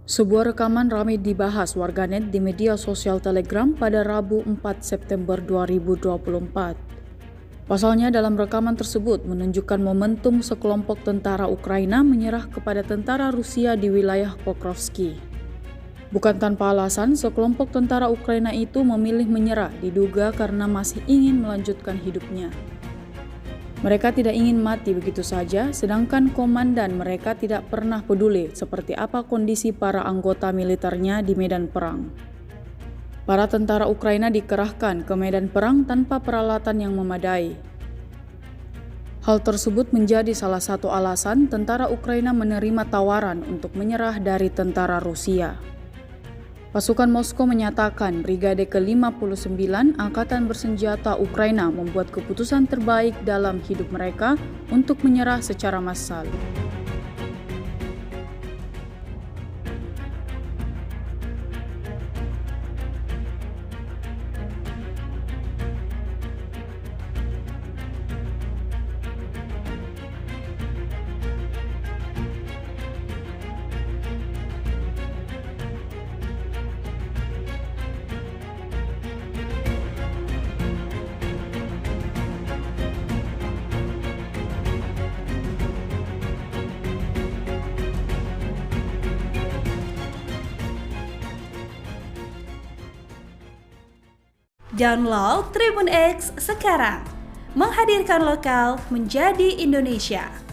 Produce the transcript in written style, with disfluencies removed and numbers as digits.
Sebuah rekaman ramai dibahas warganet di media sosial Telegram pada Rabu 4 September 2024. Pasalnya dalam rekaman tersebut menunjukkan momentum sekelompok tentara Ukraina menyerah kepada tentara Rusia di wilayah Pokrovski. Bukan tanpa alasan, sekelompok tentara Ukraina itu memilih menyerah diduga karena masih ingin melanjutkan hidupnya. Mereka tidak ingin mati begitu saja, sedangkan komandan mereka tidak pernah peduli seperti apa kondisi para anggota militernya di medan perang. Para tentara Ukraina dikerahkan ke medan perang tanpa peralatan yang memadai. Hal tersebut menjadi salah satu alasan tentara Ukraina menerima tawaran untuk menyerah dari tentara Rusia. Pasukan Moskow menyatakan Brigade ke-59 Angkatan Bersenjata Ukraina membuat keputusan terbaik dalam hidup mereka untuk menyerah secara massal. Download Tribun X sekarang, menghadirkan lokal menjadi Indonesia.